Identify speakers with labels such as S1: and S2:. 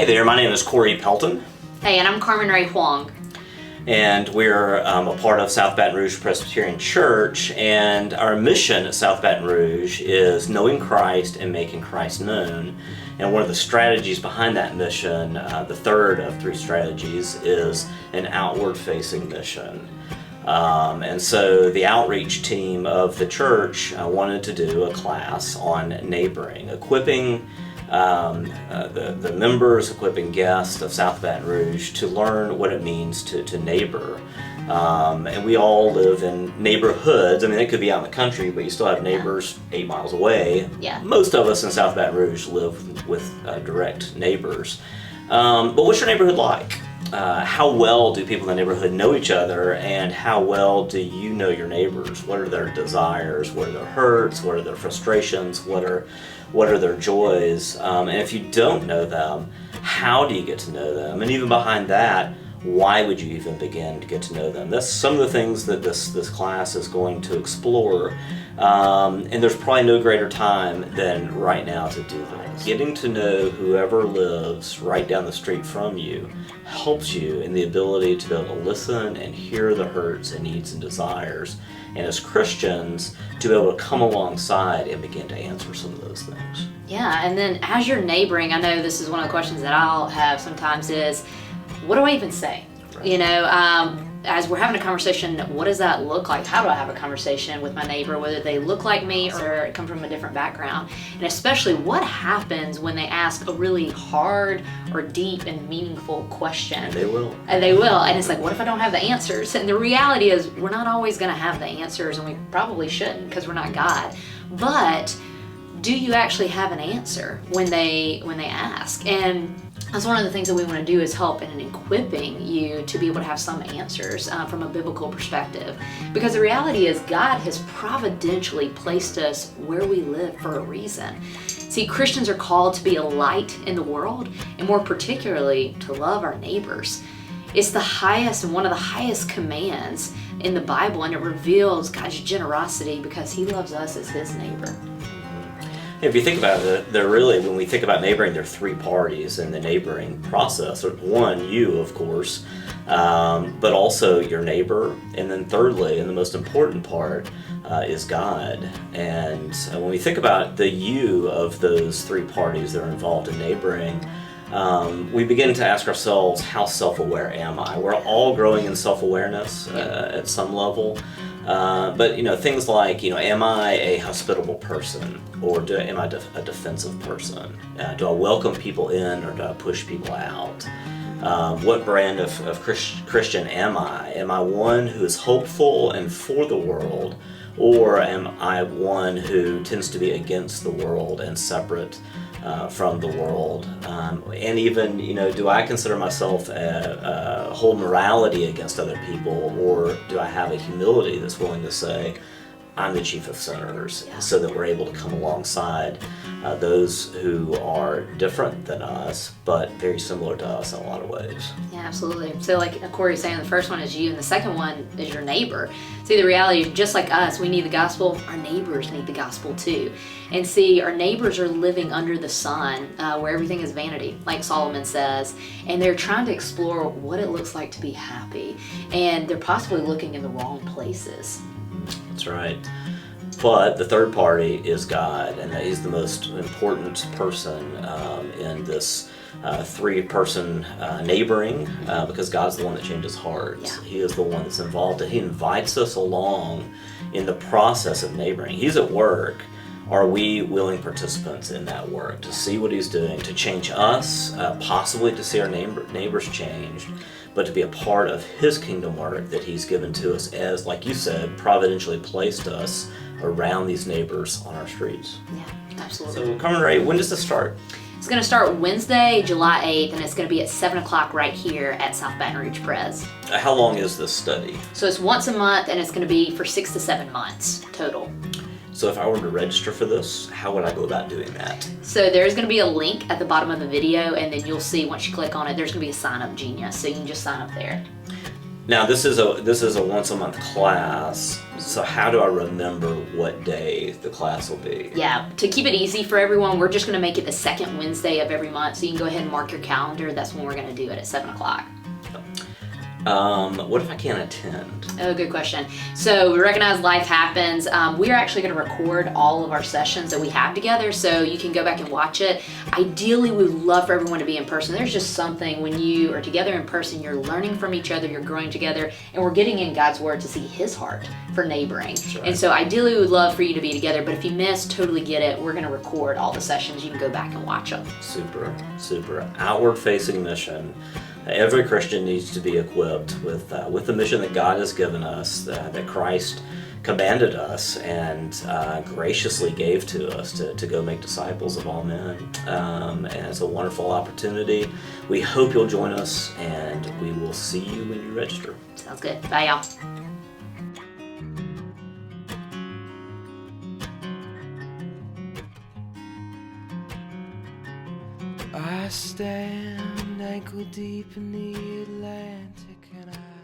S1: Hey there, my name is Corey Pelton.
S2: Hey, and I'm Carmen Ray Huang.
S1: And we're a part of South Baton Rouge Presbyterian Church, and our mission at South Baton Rouge is knowing Christ and making Christ known. And one of the strategies behind that mission, the third of three strategies, is an outward-facing mission. And so the outreach team of the church wanted to do a class on neighboring, equipping the members, equipping guests of South Baton Rouge to learn what it means to neighbor. And we all live in neighborhoods. I mean, it could be out in the country, but you still have neighbors 8 miles away.
S2: Yeah.
S1: Most of us in South Baton Rouge live with direct neighbors. But what's your neighborhood like? How well do people in the neighborhood know each other, and how well do you know your neighbors? What are their desires? What are their hurts? What are their frustrations? What are their joys? And if you don't know them, how do you get to know them? And even behind that, why would you even begin to get to know them? That's some of the things that this class is going to explore. And there's probably no greater time than right now to do this. Getting to know whoever lives right down the street from you helps you in the ability to be able to listen and hear the hurts and needs and desires. And as Christians, to be able to come alongside and begin to answer some of those things.
S2: Yeah, and then as you're neighboring, I know this is one of the questions that I'll have sometimes is, what do I even say? Right. You know, as we're having a conversation, what does that look like? How do I have a conversation with my neighbor, whether they look like me or come from a different background? And especially, what happens when they ask a really hard or deep and meaningful question?
S1: And they will.
S2: And they will. And it's like, what if I don't have the answers? And the reality is, we're not always going to have the answers, and we probably shouldn't because we're not God. But do you actually have an answer when they ask? And that's one of the things that we want to do, is help in equipping you to be able to have some answers from a biblical perspective. Because the reality is, God has providentially placed us where we live for a reason. See, Christians are called to be a light in the world, and more particularly, to love our neighbors. It's the highest and one of the highest commands in the Bible, and it reveals God's generosity because He loves us as His neighbor.
S1: If you think about it, when we think about neighboring, there are three parties in the neighboring process. One, you, of course, but also your neighbor. And then thirdly, and the most important part, is God. And when we think about the you of those three parties that are involved in neighboring, we begin to ask ourselves, how self-aware am I? We're all growing in self-awareness at some level. But things like, am I a hospitable person, or am I a defensive person? Do I welcome people in, or do I push people out? What brand of Christian am I? Am I one who is hopeful and for the world, or am I one who tends to be against the world and separate from the world? And even, do I consider myself hold morality against other people, or do I have a humility that's willing to say, I'm the chief of sinners, so that we're able to come alongside those who are different than us, but very similar to us in a lot of ways.
S2: Yeah, absolutely. So like Corey's saying, the first one is you, and the second one is your neighbor. See, the reality, just like us, we need the gospel, our neighbors need the gospel too. And see, our neighbors are living under the sun, where everything is vanity, like Solomon says, and they're trying to explore what it looks like to be happy, and they're possibly looking in the wrong places.
S1: That's right. But the third party is God, and He's the most important person in this three-person neighboring, because God's the one that changes hearts. Yeah. He is the one that's involved, and He invites us along in the process of neighboring. He's at work. Are we willing participants in that work to see what He's doing, to change us, possibly to see our neighbors changed, but to be a part of His kingdom work that He's given to us as, like you said, providentially placed us around these neighbors on our streets.
S2: Yeah, absolutely.
S1: So, Carmen Ray, when does this start?
S2: It's going to start Wednesday, July 8th, and it's going to be at 7 o'clock right here at South Baton Rouge Pres.
S1: How long is this study?
S2: So it's once a month, and it's going to be for 6 to 7 months total.
S1: So if I were to register for this, how would I go about doing that?
S2: So there's going to be a link at the bottom of the video, and then you'll see once you click on it, there's going to be a sign up genius, so you can just sign up there.
S1: Now this is a once a month class. So how do I remember what day the class will be?
S2: Yeah, to keep it easy for everyone, we're just going to make it the second Wednesday of every month. So you can go ahead and mark your calendar. That's when we're going to do it at 7 o'clock.
S1: What if I can't attend?
S2: Oh, good question. So we recognize life happens. We're actually going to record all of our sessions that we have together, so you can go back and watch it. Ideally, we would love for everyone to be in person. There's just something when you are together in person, you're learning from each other, you're growing together, and we're getting in God's Word to see His heart for neighboring.
S1: Right.
S2: And so ideally, we would love for you to be together, but if you miss, totally get it. We're going to record all the sessions. You can go back and watch them.
S1: Super. Outward-facing mission. Every Christian needs to be equipped with the mission that God has given us, that Christ commanded us and graciously gave to us to go make disciples of all men. And it's a wonderful opportunity. We hope you'll join us, and we will see you when you register.
S2: Sounds good. Bye, y'all.
S3: I stand ankle deep in the Atlantic and I